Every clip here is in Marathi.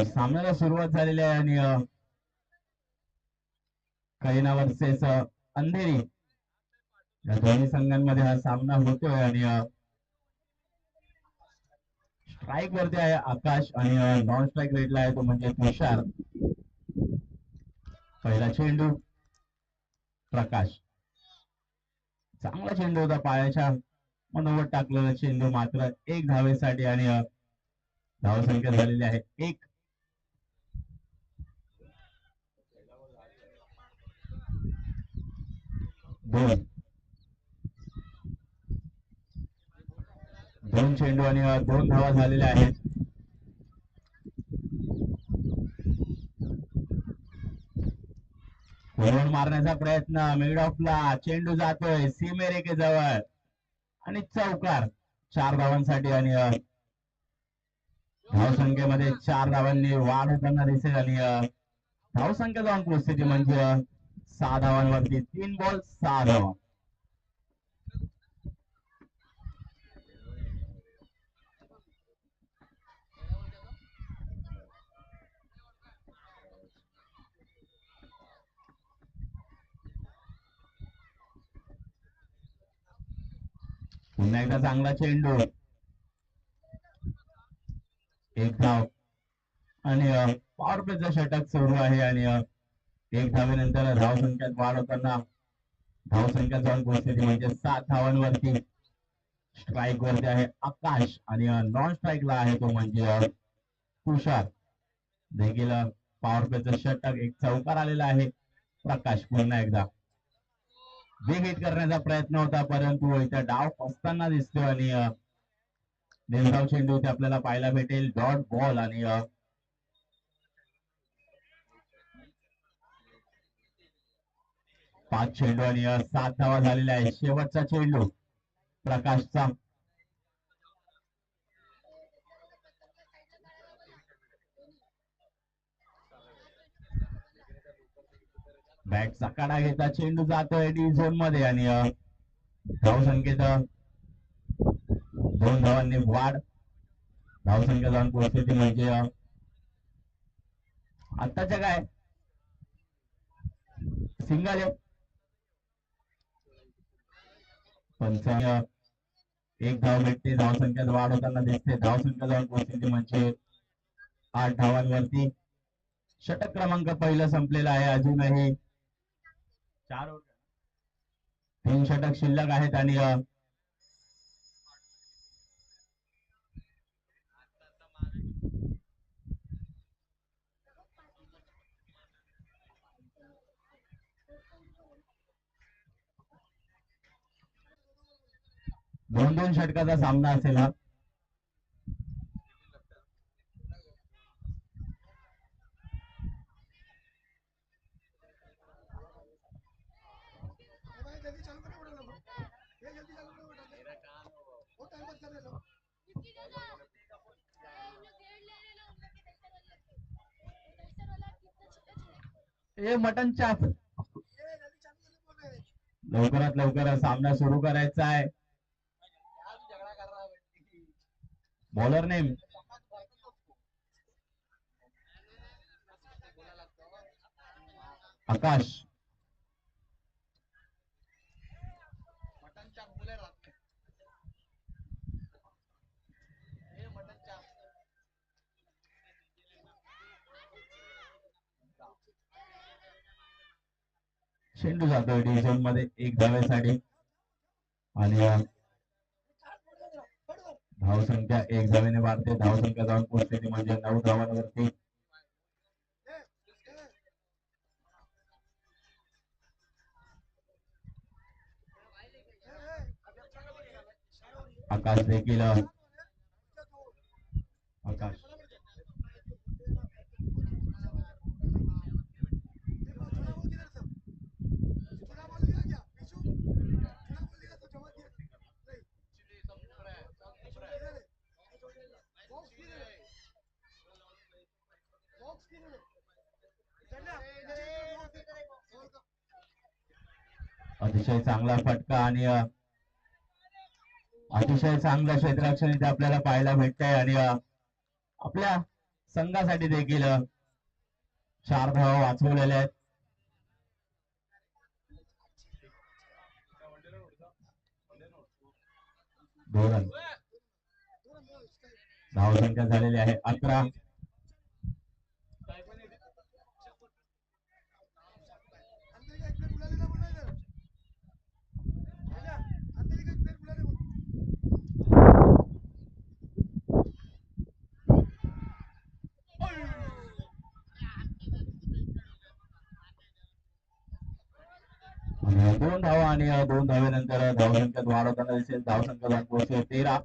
सामन्याला सुरुवात झालेली आहे आणि कैना वर्सेस अंधेरी या दोन्ही संघांमध्ये हा सामना होतोय आणि स्ट्राईक वरती आहे आकाश आणि नॉन स्ट्राईक रेटला आहे तो म्हणजे तुषार. पहिला चेंडू प्रकाश, चांगला चेंडू होता, पायाच्या मनोवत टाकलेला चेंडू, मात्र एक धावेसाठी आणि धावसंख्या झालेली आहे 1. दोन चेंडू आणि 2 धावा झालेल्या आहेत. गोल मारण्याचा प्रयत्न, मिड ऑफला चेंडू जातोय सीमेरेखे जवळ आणि चौकार. 4 धावांसाठी आणि धावसंख्येमध्ये 4 धावांनी वाढ होताना दिसेल आणि धावसंख्या जाऊन पोहोचते म्हणजे 6 धावांवरती. 3 बॉल 6 धावा. पुन्हा एकदा चांगला चेंडू, एक धाव आणि पॉवर प्लेचं षटक सुरू आहे आणि एक धावेनंतर धावसंख्यात वाढ होताना धावसंख्या जाऊन पोहोचते म्हणजे 7 धावांवरती. स्ट्राईक वरती आहे आकाश आणि नॉन स्ट्राईकला आहे तो म्हणजे तुषार. देखील पॉवर प्लेचं षटक, एक चौकार आलेला आहे. प्रकाश पुन्हा एकदा बिग हिट करण्याचा प्रयत्न होता परंतु इथे डाव फसताना दिसतोय आणि निर्धाव चेंडू इथे आपल्याला पाहायला भेटेल. डॉट बॉल आणि 5 चेंडू आणि 7 धावा झालेल्या आहेत. शेवटचा चेंडू प्रकाशचा, बॅटचा कडा घेता चेंडू जातोय डी झोन मध्ये आणि धावसंख्येत 2 धावांनी वाढ. धावसंख्या जाऊन पोहोचते म्हणजे आत्ताच्या काय सिंगल आहे. एक धाव भेटते, धावसंख्यात वाढ होताना दिसते. धावसंख्या जाऊन पोहोचते म्हणजे 8 धावांवरती. षटक क्रमांक पहिला संपलेला आहे. अजूनही 3 षटक शिल्लक आहेत आणि दोन षटकाचा सामना असेल हा. मटन चाप, लवकरात लवकर सामना सुरू करायचा आहे. बॉलर नेम आकाश. चेंडू जातोय डिव्हिजन मध्ये 1 धावेसाठी आणि धावसंख्या 1 धावेने वाढते. धावसंख्या जाऊन पोहोचते म्हणजे 9 धावांवरती. आकाश देखील आकाश अतिशय चांगला फटका आणि अतिशय चांगलं क्षेत्ररक्षण इथे आपल्याला पाहायला भेटतंय आणि आपल्या संघासाठी देखील 4 धावा वाचवलेल्या आहेत. धावसंख्या झालेली आहे 11. दोन धावा आणि 2 धावेनंतर धावसंख्येत वाढ होताना दिसेल. धावसंख्या पोहोचले 13.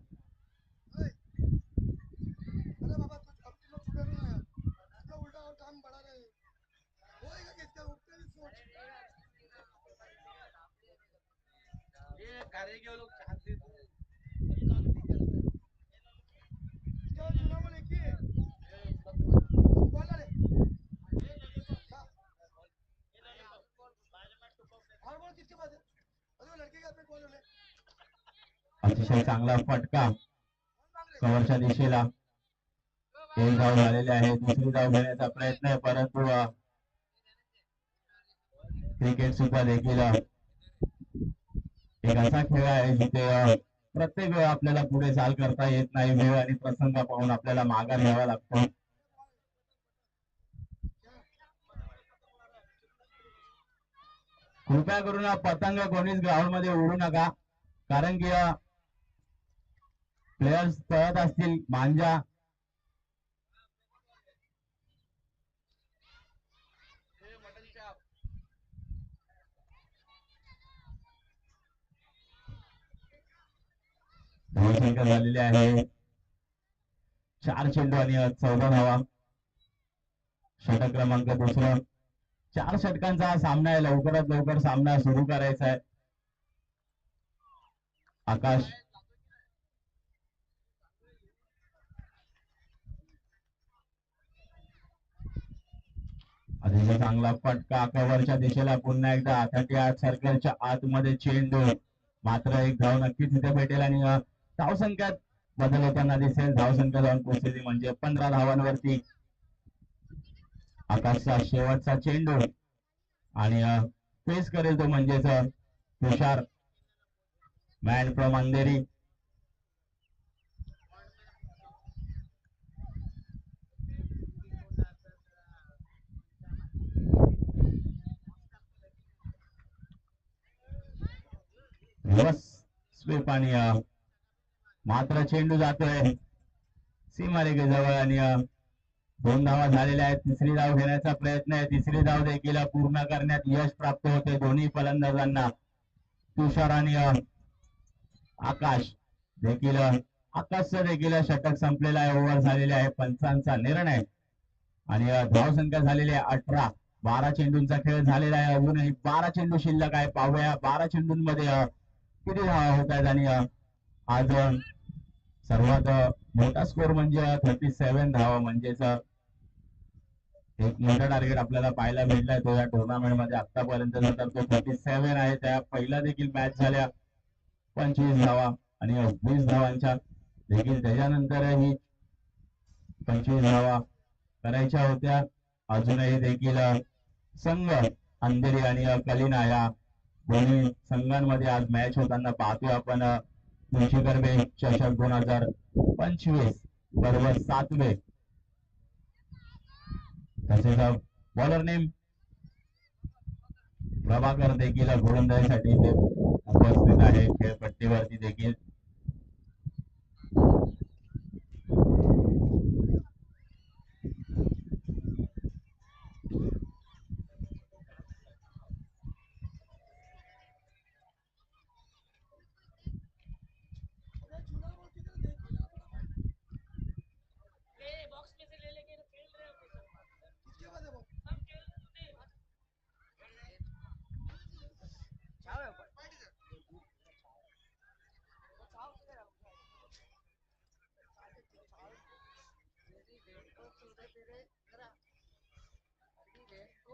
अतिशय चांगला फटका कव्हरच्या दिशेला. एक धाव झालेले आहे. दुसरी धाव घेण्याचा प्रयत्न आहे परंतु क्रिकेट सुद्धा देखील एक असा खेळ आहे जिथे प्रत्येक वेळ आपल्याला पुढे चाल करता येत नाही. वेळ आणि प्रसंग पाहून आपल्याला माघार घ्यावा लागतो. कृपया करून पतंग कोणीच ग्राउंड मध्ये उडू नका, कारण की प्लेयर्स पळत असतील मांजा. धावसंख्या झालेली आहे 4 चेंडू आणि 14 धावा. षटक क्रमांक दुसरा. 4 षटकांचा हा सामना आहे. लवकरात लवकर सामना सुरू करायचा आहे. आकाश अतिशय चांगला फटका कव्हरच्या दिशेला. पुन्हा एकदा 38 सर्कलच्या आतमध्ये चेंडू. मात्र एक धाव नक्कीच इथे भेटेल आणि धावसंख्यात बदल होताना दिसेल. धावसंख्या जाऊन पोहोचलेली म्हणजे 15 धावांवरती. आकाशचा शेवटचा चेंडू आणि फेस करेल तो म्हणजेच तुषार, मॅन फ्रॉम अंधेरी. स्वीप आणि मात्र चेंडू जातोय सीमारेषेजवळ आणि 2 धावा झालेल्या आहेत. तिसरी धाव घेण्याचा प्रयत्न आहे. तिसरी धाव देखील पूर्ण करण्यात यश प्राप्त होते दोन्ही फलंदाजांना. तुषार आणि आकाश देखील. आकाशचं देखील षटक संपलेला आहे. ओव्हर झालेले आहे. पंचांचा निर्णय आणि धावसंख्या झालेली आहे 18. 12 चेंडूंचा खेळ झालेला आहे. अजूनही 12 चेंडू शिल्लक आहे. पाहूया 12 चेंडूंमध्ये किती धावा होत आहेत आणि आज सर्वात मोठा स्कोर म्हणजे 37 धावा. म्हणजेच एक मोठा टार्गेट आपल्याला पाहायला भेटलाय तो या टुर्नामेंट मध्ये आतापर्यंत. तर तो 37 आहे. त्या पहिला देखील मॅच झाल्या 25 धावा आणि 20 धावांच्या देखील त्याच्यानंतरही 25 धावा करायच्या होत्या. अजूनही देखील संघ अंधेरी आणि कलिना या दोन्ही संघांमध्ये आज मॅच होताना पाहतोय आपण. मुंशीकर बे चषक 2025 बरोबर 7वे. तसेच बॉलर नेम प्रभाकर देखील गोलंदाजीसाठी ते उपस्थित आहे खेळपट्टीवरती देखील.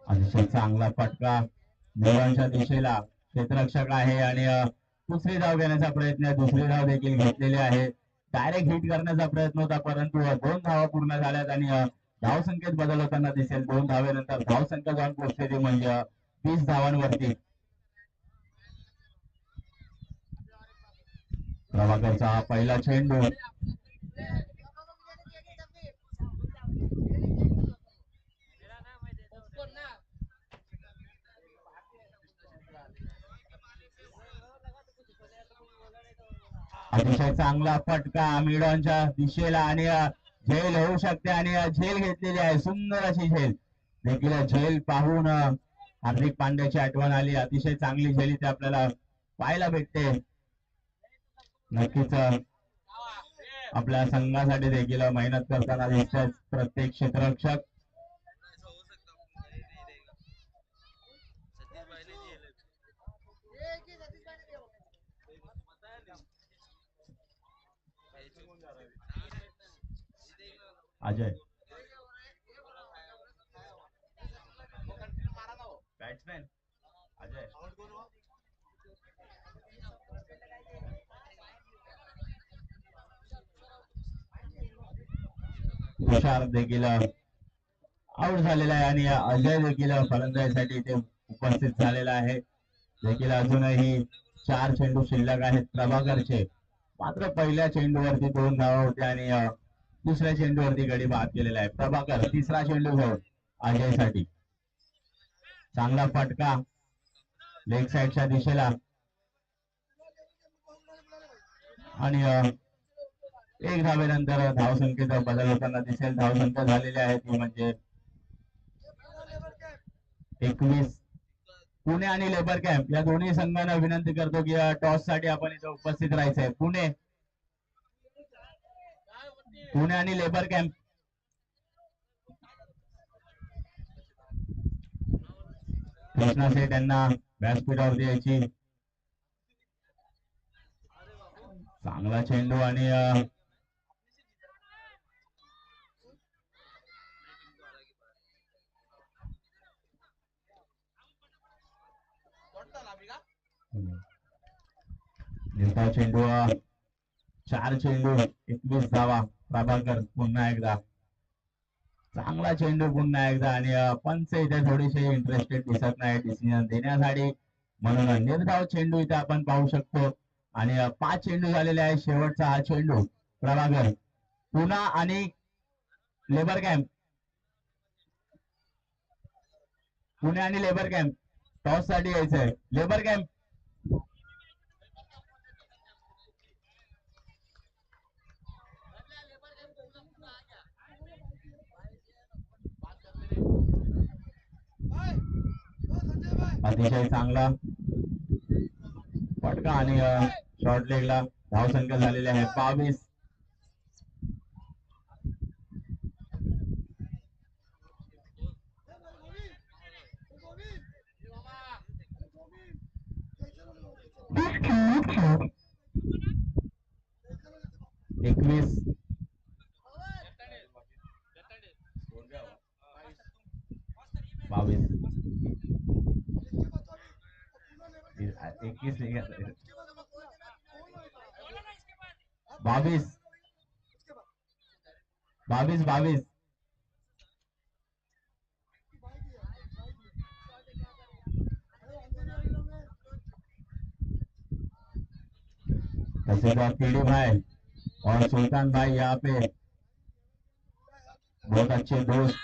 अतिशय चांगला फटका देवांच्या दिशेला. क्षेत्ररक्षक आहे आणि दुसरी धाव घेण्याचा प्रयत्न, दुसरी धाव देखील घेतलेली आहे. डायरेक्ट हिट करण्याचा प्रयत्न होता, परंतु 2 धावा पूर्ण झाल्यात आणि धाव संख्येत बदल होताना दिसेल. 2 धावेनंतर धाव संख्या जाऊन पोहोचली ती म्हणजे 20 धावांवरती. प्रभाकरचा हा पहिला चेंडू अतिशय चांगला फटका मिडॉनच्या दिशेला आणि झेल होऊ शकते आणि झेल घेतलेली आहे. सुंदर अशी झेल देखील. झेल पाहून हार्दिक पांड्याची आठवण आली. अतिशय चांगली झेल इथे आपल्याला पाहायला भेटते. नक्कीच आपल्या संघासाठी देखील मेहनत करताना दिसतात प्रत्येक क्षेत्ररक्षक. अजय बॅट्समॅन अजय तुषार देखील आउट झालेला आहे आणि अजय देखील फलंदाजीसाठी इथे उपस्थित झालेला आहे. देखील अजूनही 4 चेंडू शिल्लक आहेत प्रभाकरचे. मात्र पहिल्या चेंडूवरती 2 धावा होत्या आणि दुसऱ्या चेंडूवरती गडी बाद केलेला आहे. प्रभाकर तिसरा चेंडू घेऊन अजयसाठी. चांगला फटका लेग साईडच्या दिशेला आणि 1 धावेनंतर धावसंख्येत बदल होताना दिसेल. धावसंख्या झालेली आहे ती म्हणजे 21. पुणे आणि लेबर कॅम्प या दोन्ही संघांना विनंती करतो की टॉस साठी आपण इथे उपस्थित राहायचंय. पुणे आणि लेबर कॅम्प. कृष्णा सेठ यांना व्यासपीठावरती यायची. चांगला चेंडू आणि चेंडू 4 चेंडू 21 धावा. प्रभाकर पुन्हा एकदा चांगला चेंडू पुन्हा एकदा आणि पंच इथे थोडीशी इंटरेस्टेड दिसत नाही डिसिजन देण्यासाठी, म्हणून निर्धाव चेंडू इथे आपण पाहू शकतो. आणि 5 चेंडू झालेले आहे. शेवटचा हा चेंडू प्रभाकर. पुन्हा आणि लेबर कॅम्प. पुणे आणि लेबर कॅम्प टॉस साठी यायचंय. लेबर कॅम्प अतिशय चांगला फटका आणि शॉर्ट लेगला धावसंख्या झालेली आहे 22. एकवीस 22 21 22 22 22 पीडी भाई और सुल्तान भाई यहाँ पे बहुत अच्छे दोस्त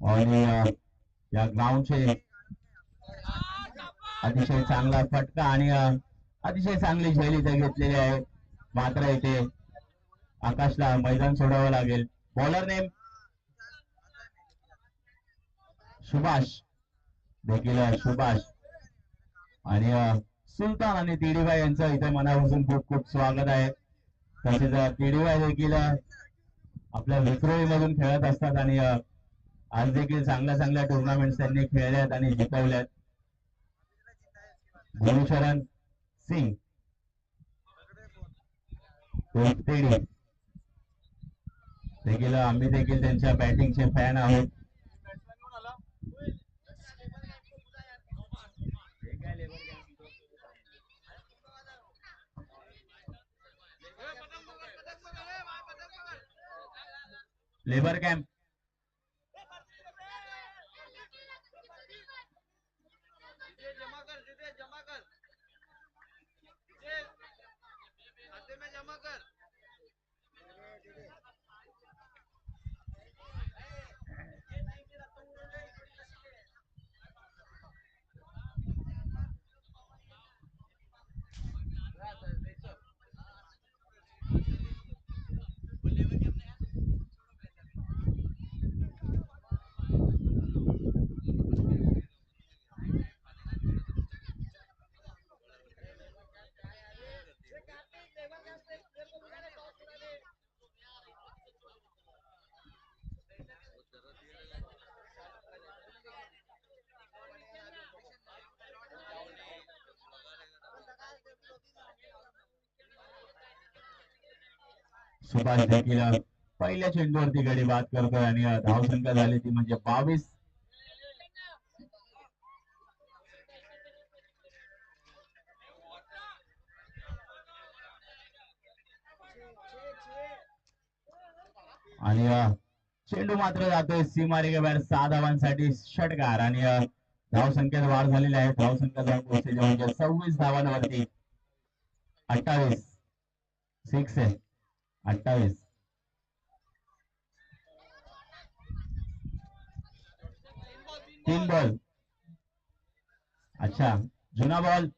और या ग्राउंड से अतिशय चांगला फटका आणि अतिशय चांगली झेल इथे घेतलेली आहे. मात्र इथे आकाशला मैदान सोडावं लागेल. बॉलर नेम सुभाष देखील सुभाष आणि सुलतान आणि तिडीबाई यांचं इथे मनापासून खूप खूप स्वागत आहे. तसेच तिडीबाई देखील आपल्या विक्रोळी मधून खेळत असतात आणि आज देखील चांगल्या चांगल्या टुर्नामेंट त्यांनी खेळल्यात आणि जिंकवल्यात. गुरुशरण सिंग देखील आम्ही देखील त्यांच्या बॅटिंगचे फॅन आहोत. Labour camp. सुभाष देखील पहिल्या चेंडूवरती गडी बाद करतोय आणि धावसंख्या झाली ती म्हणजे 22. आणि चेंडू मात्र जातोय सीमारेषे बाहेर 6 धावांसाठी षटकार आणि धावसंख्येत वाढ झालेली आहे. धावसंख्या जाऊन पोहोचली म्हणजे 26 धावांवरती. 28 6 आहे 28. तीन बॉल. अच्छा जुना बॉल.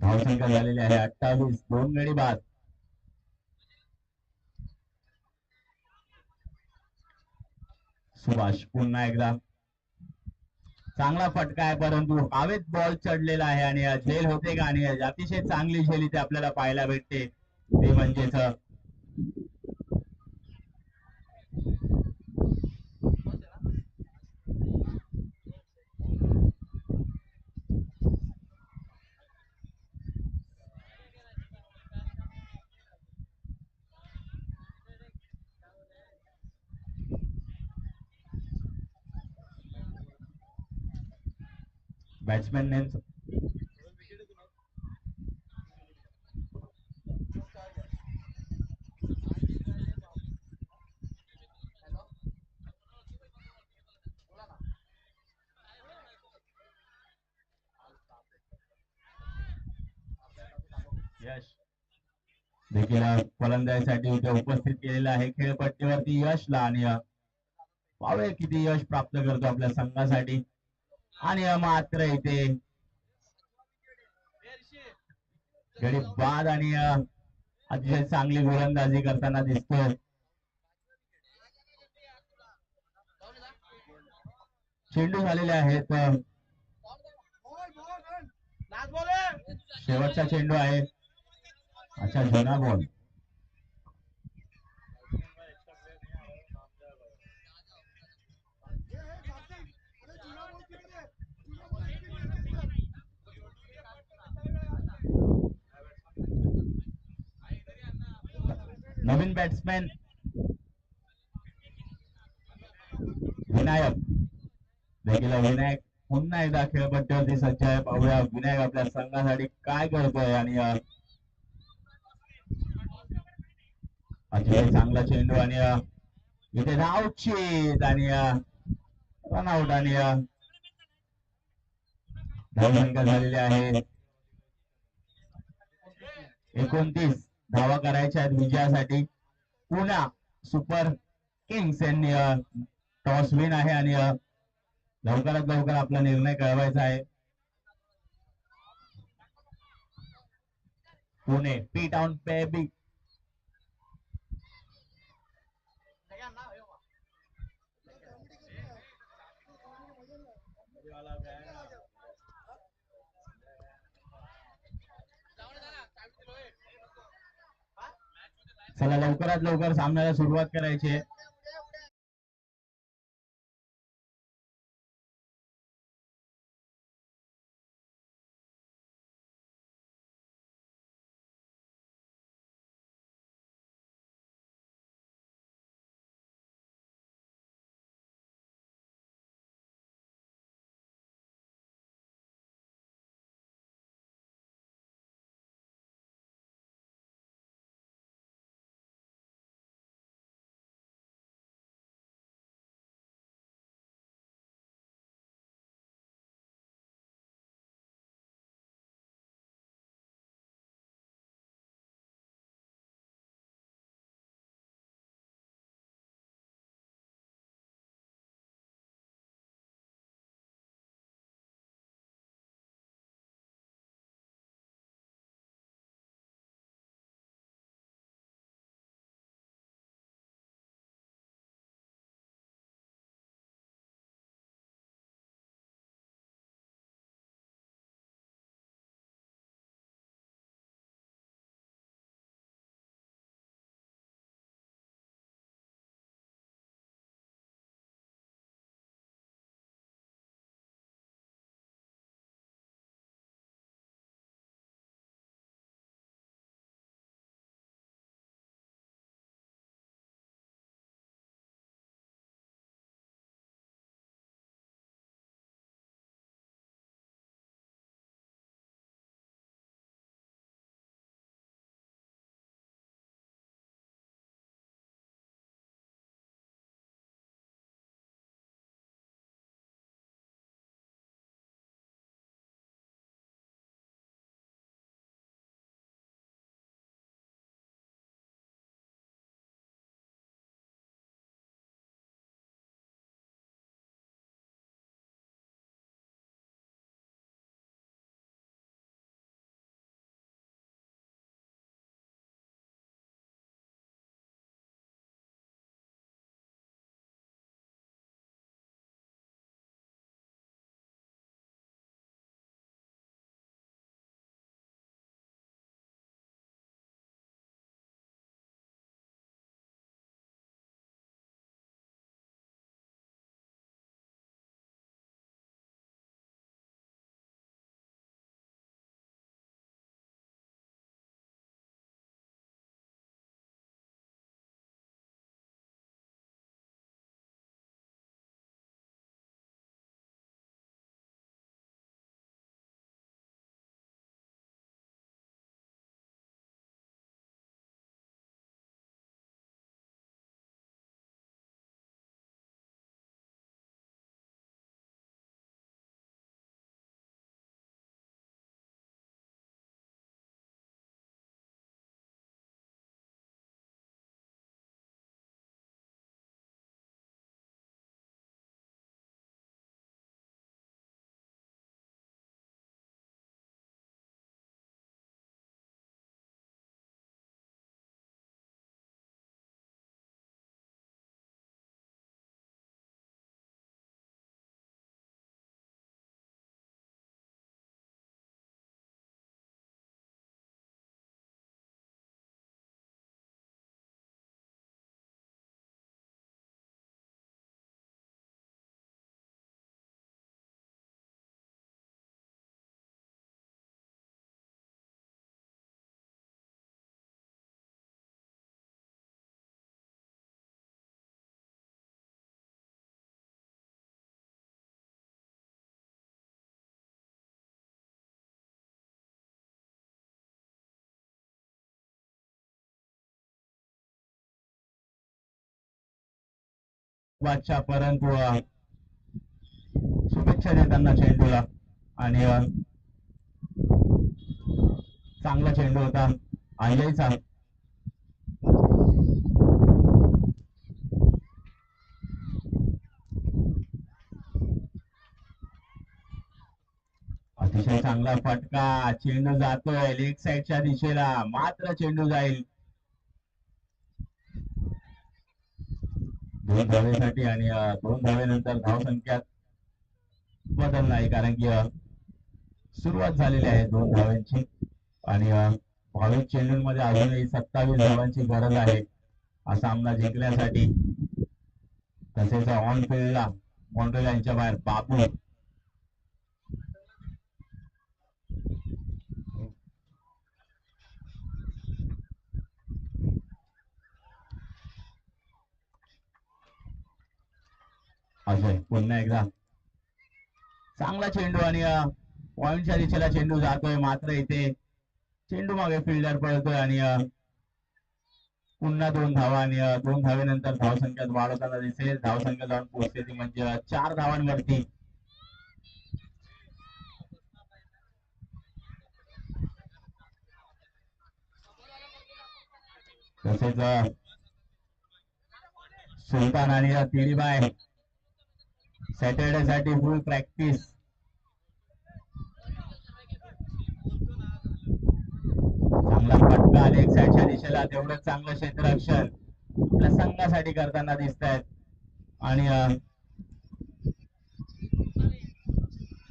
धावसंख्या झालेली आहे 28. 2 गडी बाद. सुभाष पुन्हा एकदा चांगला फटका आहे परंतु हवेत बॉल चढलेला आहे आणि झेल होते का आणि अतिशय चांगली झेल इथे आपल्याला पाहायला भेटते ते म्हणजेच बॅट्समॅन नेम्स. यश देखील फलंदाजीसाठी इथे उपस्थित केलेला आहे खेळपट्टीवरती यशला आणि पाहूया किती यश प्राप्त करतो आपल्या संघासाठी. आणि मात्र इथे गडी बाद आणि अतिशय चांगली गोलंदाजी करताना दिसतोय. चेंडू झालेले आहेत. शेवटचा चेंडू आहे. अच्छा जुना बॉल. नवीन बॅट्समॅन विनायक देखील. विनायक पुन्हा एकदा खेळपट्टीवरती सज्ज आहे. पाहूया विनायक आपल्या संघासाठी काय करतोय आणि अतिशय चांगला चेंडू आणि इथे धावचीत आणि रनआउट आणि धावसंख्या झालेली आहे 29. धावा करायच्या आहेत विजयासाठी. पुन्हा सुपर किंग्स यांनी टॉस विन आहे आणि लवकरात लवकर आपला निर्णय कळवायचा आहे. Pune P town baby. चला लवकरात लवकर सामन्याला सुरुवात करायची आहे. बादशाह परंतु शुभेच्छा देताना चेंडूला आणि चांगला चेंडू होता अजयचा. अतिशय चांगला फटका, चेंडू जातोय लेग साईडच्या दिशेला, मात्र चेंडू जाईल 2 धावेसाठी आणि 2 धावेनंतर धावसंख्यात बदल नाही, कारण की सुरुवात झालेली आहे 2 धावांची आणि 22 चेंडूंमध्ये अजूनही 27 धावांची गरज आहे हा सामना जिंकण्यासाठी. तसेच ऑन फील्डला मॉन्ट्रेल यांच्या बाहेर बाबू अजय पुन्हा एकदा चांगला चेंडू आणि पॉइंटच्या दिशेला चेंडू जातोय, मात्र इथे चेंडू मागे फिल्डर पळतोय आणि पुन्हा 2 धावा आणि 2 धावेनंतर धावसंख्यात वाढ होताना दिसेल. धावसंख्या जाऊन पोहोचते ती म्हणजे 4 धावांवरती. तसेच सुलतान आणि तिळीबाई सॅटर्डे साठी फुल प्रॅक्टिस. चांगला फटका लेग साईडच्या दिशेला, तेवढंच चांगलं क्षेत्ररक्षण आपल्या संघासाठी करताना दिसत आहेत आणि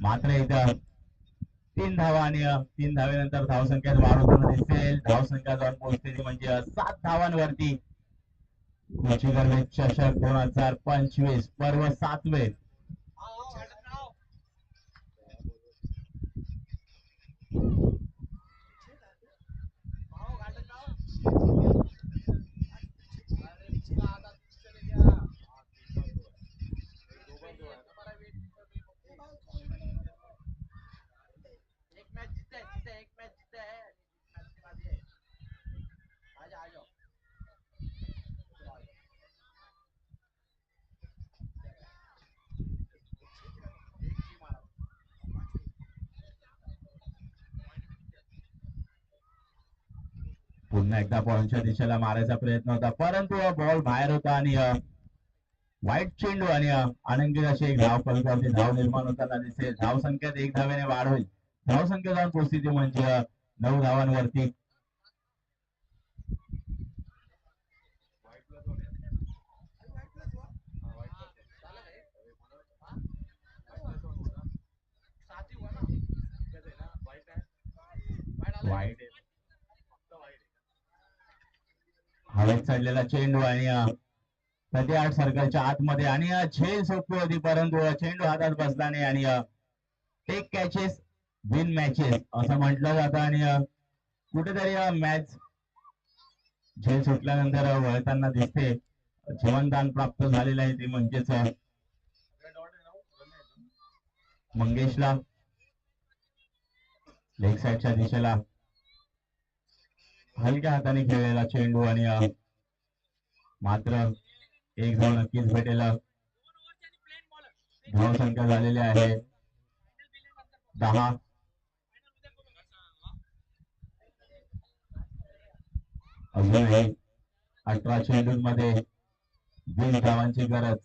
मात्र इथं 3 धावा आणि 3 धावेनंतर धावसंख्यात वाढ होताना दिसेल. धावसंख्या जाऊन पोहोचते ती म्हणजे 7 धावांवरती. रुचिकर चषक 2025 पर्व 7वे. पुन्हा एकदा बॉलच्या दिशेला मारायचा प्रयत्न होता, परंतु बॉल बाहेर होता आणि वाईट चेंडू आणि आनंदी अशी एक धाव फलकावरती धाव निर्माण होताना दिसेल. धावसंख्येत 1 धावेने वाढ होईल. धावसंख्या जाऊन पोहोचते ती म्हणजे 9 धावांवरती. वाईट हवेत चढलेला चेंडू आणि प्रति 8 सर्कलच्या आतमध्ये आणि झेल सोपी होती, परंतु चेंडू हातात बसला नाही आणि टेक कॅचेस विन मॅचेस असं म्हटलं जातं आणि कुठेतरी मॅच झेल सुटल्यानंतर वळताना दिसते. जीवनदान प्राप्त झालेलं आहे ते म्हणजेच मंगेशला लेग साईडच्या दिशेला हलक्या हाताने खेळलेला चेंडू आणि मात्र एक धाव नक्कीच भेटेल. धावसंख्या झालेली आहे 10. अजूनही 18 चेंडूंमध्ये 20 धावांची गरज.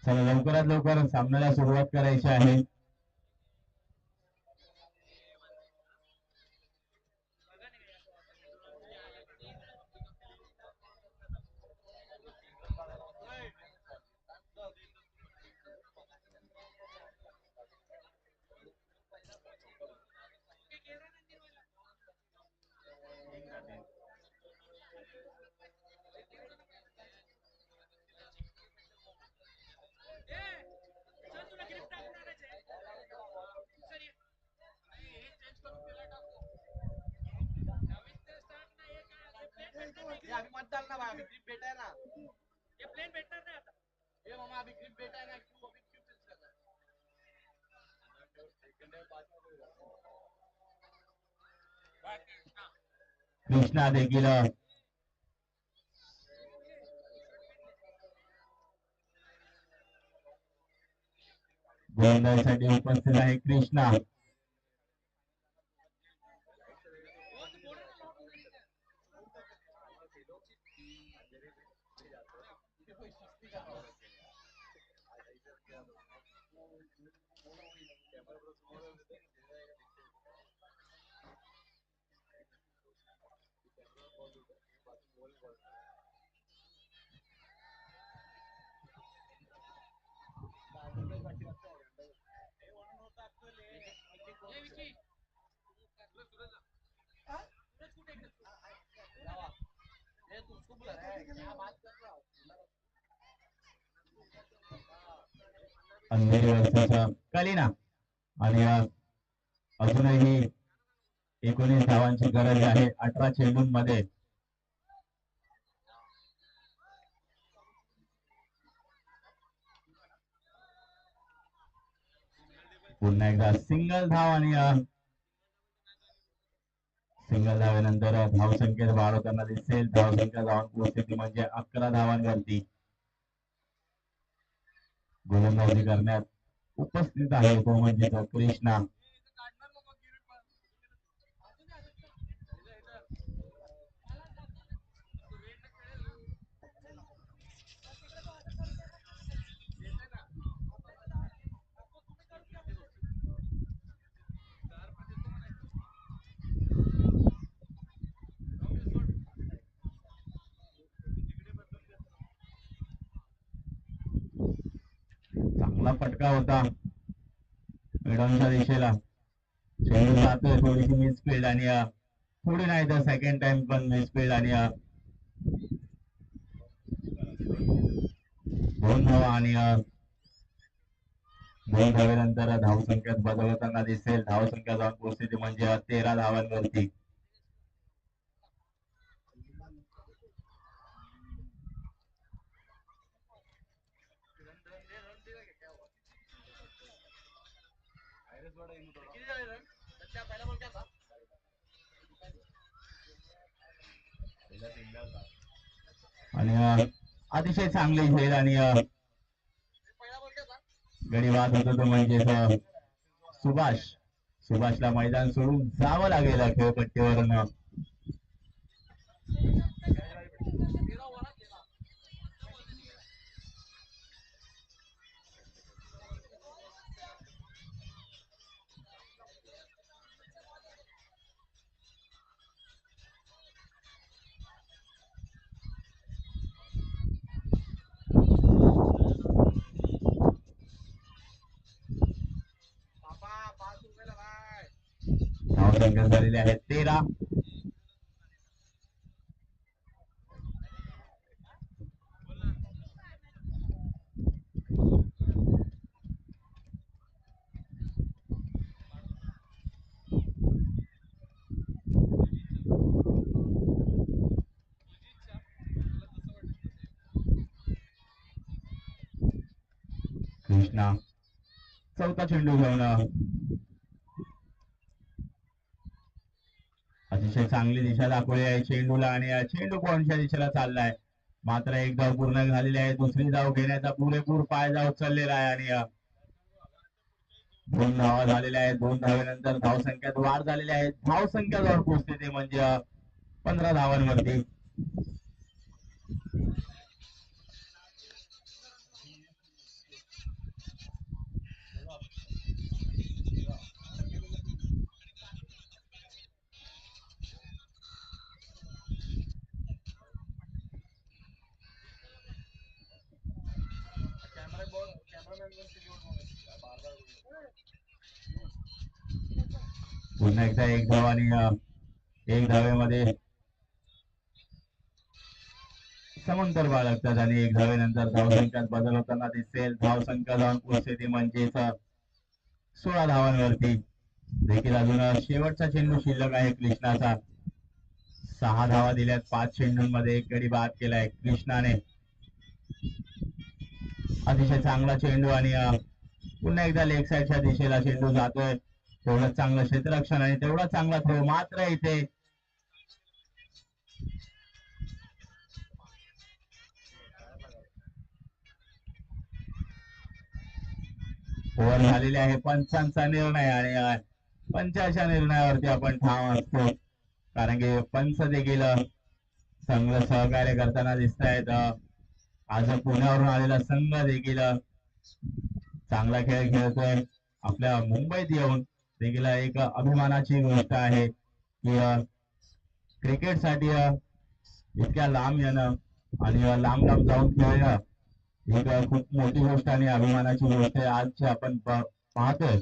चला लवकरात लवकर सामन्याला सुरुवात करायची आहे. अभी मत डालना भाई, अभी ग्रिप बेटा है ना, ये प्लेन बेटा है आता, ये मामा अभी ग्रिप बेटा है ना, क्यों अभी क्यों चेंज कर रहा कृष्णा देखील गोलंदाजीसाठी उपस्थित आहे. कृष्णा अंधेरी वर्षाचा कलिना आणि अजूनही 19 धावांची गरज आहे 18 चेंडूंमध्ये. पुन्हा एकदा सिंगल धाव आणि सिंगल धावेनंतर धावसंख्येत वाढ होताना दिसेल. धावसंख्या धावांची उपस्थिती म्हणजे 11 धावांवरती गोलंदाजी करण्यात उपस्थित आहे तो म्हणजे कृष्णा. चांगला फटका होता मिडॉनच्या दिशेला. चेंडू जातोय थोडीशी मिसफिल्ड आणि थोडी नाही तर सेकंड टाइम पण मिसफिल्ड आणि 2 धावा आणि 2 धावेनंतर धावसंख्येत बदल होताना दिसेल. धावसंख्या जाऊन पोहोचते म्हणजे 13 धावांवरती. आणि अतिशय चांगली झेल आणि गडी वाद होतो तो म्हणजे सुभाषला मैदान सोडून जावं लागेल खेळपट्टीवरून. धावसंख्या झालेली आहे 13. कृष्णा चौथा चेंडू घेऊन अतिशय चांगली दिशा दाखवली आहे चेंडूला आणि चेंडू कोणत्या दिशेला चाललाय. मात्र एक धाव पूर्ण झालेली आहे. दुसरी धाव घेण्याचा पुरेपूर पायदा उचललेला आहे आणि 2 धावा झालेल्या आहेत. 2 धावेनंतर धावसंख्येत वाढ झालेली आहे. धावसंख्या जाऊन पोहोचते ते म्हणजे 15 धावांवरती. पुन्हा एकदा एक धाव आणि 1 धावेमध्ये समांतर बाळगतात आणि 1 धावेनंतर धावसंख्यात बदल होताना दिसेल. धावसंख्या जाऊन पोहोचते ती म्हणजेच 16 धावांवरती. देखील अजून शेवटचा चेंडू शिल्लक आहे कृष्णाचा. 6 धावा दिल्यात 5 चेंडूंमध्ये, एक गडी बाद केलाय कृष्णाने. अतिशय चांगला चेंडू आणि पुन्हा एकदा लेग साईडच्या दिशेला चेंडू जातोय. तेवढं चांगलं क्षेत्ररक्षण आणि तेवढा चांगला थ्रो. मात्र इथे ओव्हर झालेली आहे. पंचांचा निर्णय आणि पंचाच्या निर्णयावरती आपण ठाम असतो, कारण की पंच देखील चांगलं सहकार्य करताना दिसत आहेत. आज पुण्यावरून आलेला संघ देखील चांगला खेळ खेळतोय. आपल्या मुंबईत येऊन देखील एक अभिमानाची गोष्ट आहे की क्रिकेटसाठी इतक्या लांब येणं आणि लांब लांब जाऊन खेळणं एक खूप मोठी गोष्ट आणि अभिमानाची गोष्ट आहे. आज आपण पाहतोय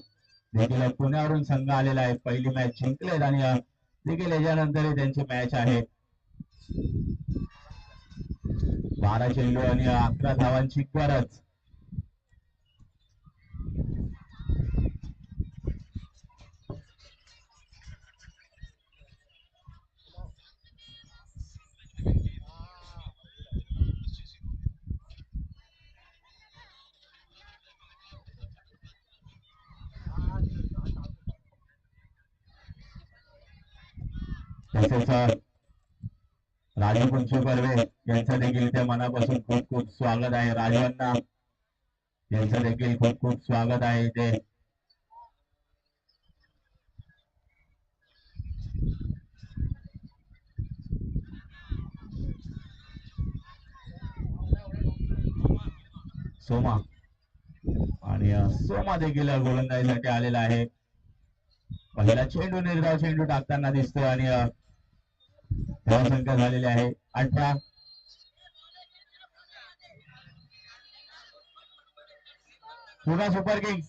देखील पुण्यावरून संघ आलेला आहे. पहिली मॅच जिंकलेत आणि देखील याच्यानंतरही त्यांची मॅच आहे. 12 चेंडू आणि 11 धावांची गरज. तसेच राजू पंचू कर्वे यांचं देखील इथे मनापासून खूप खूप स्वागत आहे. राजवण्णा यांचं देखील खूप खूप स्वागत आहे इथे. सोमा आणि सोमा देखील गोलंदाजीसाठी आलेला आहे. पहिला चेंडू निर्धाव चेंडू टाकताना दिसतोय आणि धावसंख्या झालेली आहे 18. पुन्हा सुपर किंग्स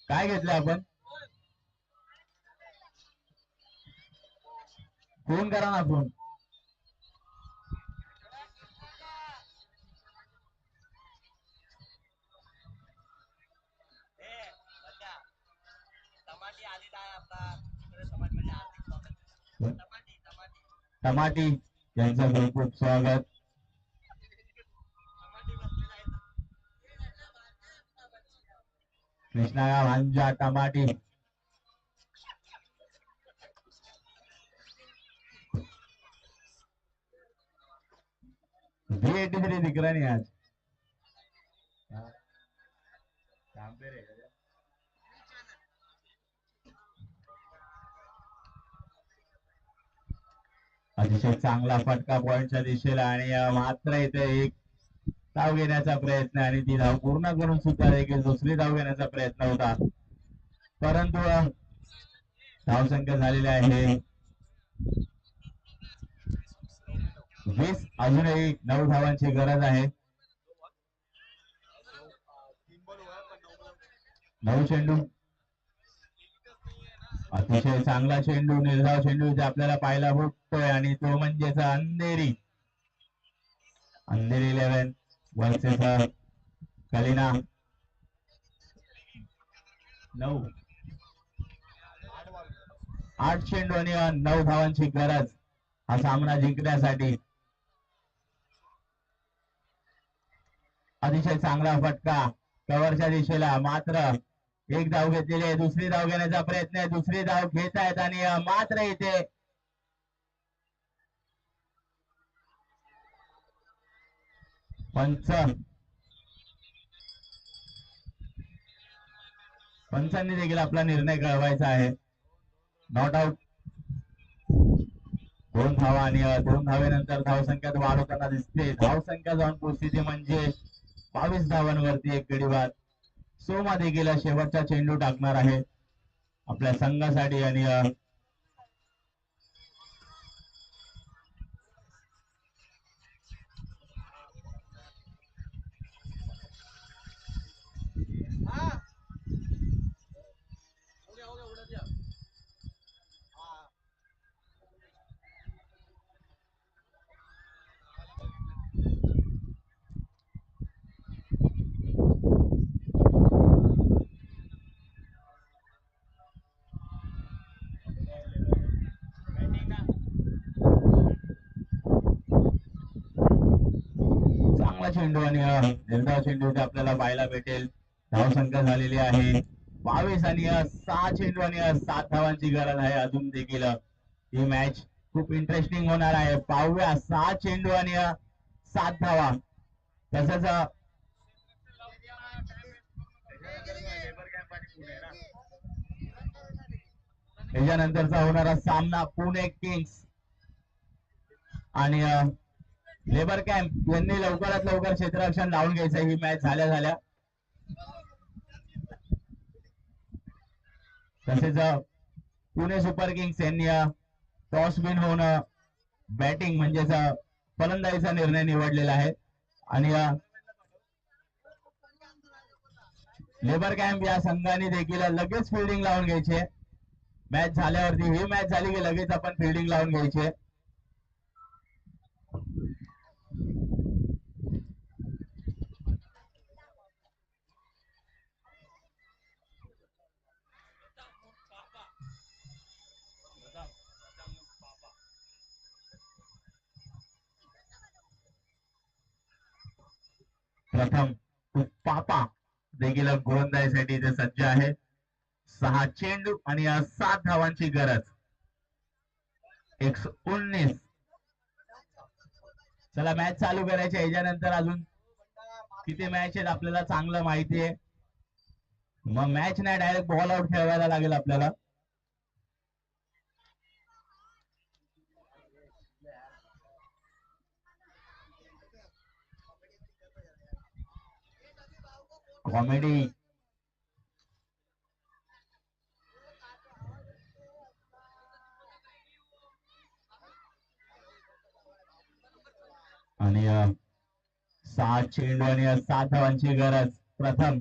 काय घेतलं आपण? फोन करा ना फोन. टमाटी यांचं खूप खूप स्वागत. कृष्णा भांजा टमाटी. V83 दिख रहा नहीं आज. अतिशय चांगला फटका पॉइंटच्या दिशेला आणि मात्र इथे एक धाव घेण्याचा प्रयत्न आणि ती धाव पूर्ण करून सुद्धा देखील दुसरी धाव घेण्याचा प्रयत्न होता, परंतु धावसंख्या झालेली आहे 20. अजूनही 9 धावांची गरज आहे. 9 चेंडू. अतिशय चांगला चेंडू, निर्धाव चेंडू इथे आपल्याला पाहायला भेटतोय आणि तो म्हणजेच अंधेरी 11 वर्सेस कलिना 9. 8 चेंडू आणि 9 धावांची गरज हा सामना जिंकण्यासाठी. अतिशय चांगला फटका कव्हरच्या दिशेला, मात्र एक धाव घेतलेली आहे. दुसरी धाव घेण्याचा प्रयत्न आहे. दुसरी धाव घेत आहेत आणि मात्र इथे पंचांनी देखील आपला निर्णय कळवायचा आहे. Not out. 2 धावा आणि 2 धावेनंतर धावसंख्यात वाढ होताना दिसते. धावसंख्या जाऊन पोहोचते म्हणजे 22 धावांवरती एक गडी बाद. सोमा देखील शेवटचा चेंडू टाकणार आहे आपल्या संघासाठी आणि चेंडू आणि निर्धाव चेंडू इथे आपल्याला पाहायला भेटेल. धावसंख्या झालेली आहे 22 आणि 6 चेंडू आणि 7 धावांची गरज आहे. अजून देखील ही मॅच खूप इंटरेस्टिंग होणार आहे. पाहूया 6 चेंडू आणि 7 धावा. तसंच याच्यानंतरचा होणारा सामना पुणे किंग्स आणि लेबर कॅम्प यांनी लवकरात लवकर क्षेत्ररक्षण लावून घ्यायचं. ही मॅच झाल्या तसेच पुणे सुपर किंग्स यांनी टॉस विन होऊन बॅटिंग म्हणजेच फलंदाजीचा निर्णय निवडलेला आहे आणि लेबर कॅम्प या संघाने देखील लगेच फिल्डिंग लावून घ्यायचे. मॅच झाल्यावरती ही मॅच झाली की लगेच आपण फिल्डिंग लावून घ्यायचे. प्रथम पापा देखील गोलंदाजीसाठी इथे सज्ज आहे. 6 चेंडू आणि 7 धावांची गरज. 119. चला मॅच चालू करायची. याच्यानंतर अजून किती मॅच आहेत आपल्याला चांगलं माहिती आहे. मग मॅच नाही डायरेक्ट बॉल आउट खेळवायला लागेल आपल्याला. कॉमेडी आणि 6 चेंडू आणि 7 धावांची गरज. प्रथम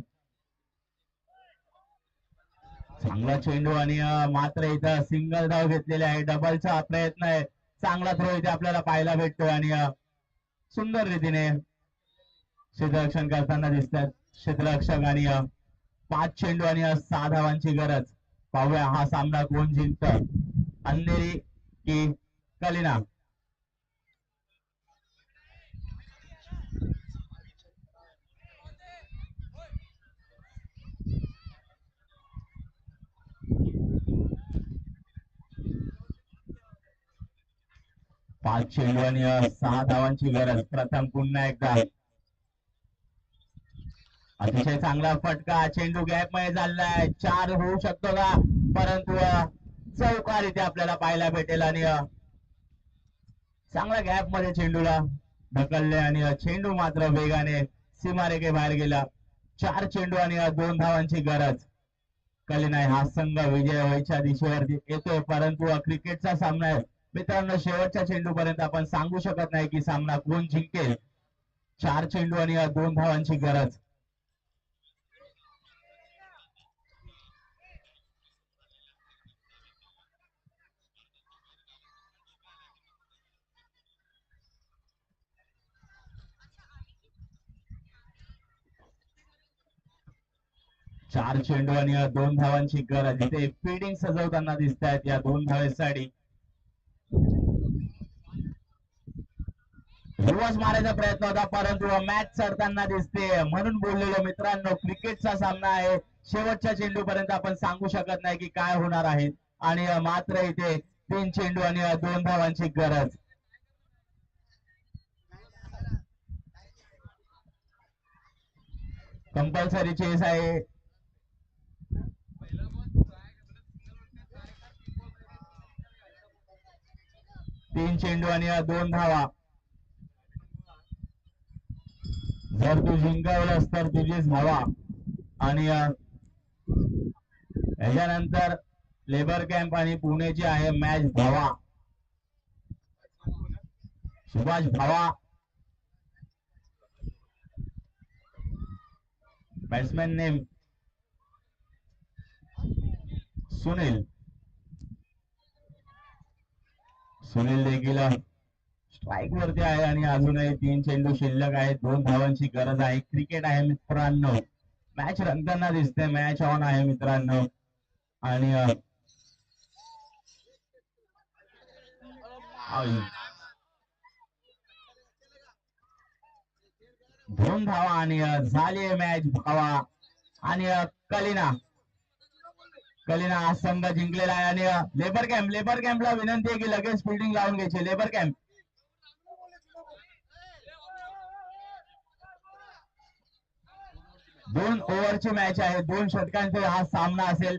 चांगला चेंडू आणि मात्र इथं सिंगल धाव घेतलेले आहे. डबलचा प्रयत्न आहे. चांगला थ्रो इथे आपल्याला पाहायला भेटतोय आणि सुंदर रीतीने क्षेत्ररक्षण करताना दिसतात क्षेत्ररक्षक आणि 5 चेंडू आणि 6 धावांची गरज. पाहूया हा सामना कोण जिंकतं, अंधेरी की कलिना. पाच चेंडू आणि 6 धावांची गरज. प्रथम पुन्हा एकदा अतिशय चांगला फटका. चेंडू गॅप मध्ये चाललाय. 4 होऊ शकतो का, परंतु चौकार इथे आपल्याला पाहायला भेटेल आणि चांगला गॅप मध्ये चेंडूला ढकलले आणि चेंडू मात्र वेगाने सीमारेखे बाहेर गेला. 4 चेंडू आणि 2 धावांची गरज. कलिना हा संघ विजय व्हायच्या दिशेवरती येतोय, परंतु क्रिकेटचा सामना आहे मित्रांनो. शेवटच्या चेंडू पर्यंत आपण सांगू शकत नाही की सामना कोण जिंकेल. 4 चेंडू आणि 2 धावांची गरज. चार चेंडू आणि 2 धावांची गरज. इथे फिल्डिंग सजवताना दिसत आहेत या 2 धावेसाठी. रिवर्स मारायचा प्रयत्न होता, परंतु मॅच चढताना दिसते. म्हणून बोललेलो मित्रांनो, क्रिकेटचा सामना आहे. शेवटच्या चेंडू पर्यंत आपण सांगू शकत नाही की काय होणार आहे. आणि मात्र इथे 3 चेंडू आणि 2 धावांची गरज. कंपल्सरी चेस आहे. 3 चेंडू आणि 2 धावा. जर तू जिंकवलंस तर तुझीच हवा. आणि याच्यानंतर लेबर कॅम्प आणि पुणेची आहे मॅच धावा. सुभाष भावा बॅट्समॅन नेम सुनील. सुनील देखील स्ट्राईक वरती आहे आणि अजूनही 3 चेंडू शिल्लक आहेत. 2 धावांची गरज आहे. क्रिकेट आहे मित्रांनो. मॅच रंगताना दिसते. मॅच ऑन आहे मित्रांनो. आणि 2 धावा आणि झाली मॅच धावा आणि कलिना हा संघ जिंकलेला आहे. आणि लेबर कॅम्पला विनंती आहे की लगेच फिल्डिंग लावून घ्यायची. लेबर कॅम्प 2 ओव्हरची मॅच आहे. 2 षटकांचा हा सामना असेल.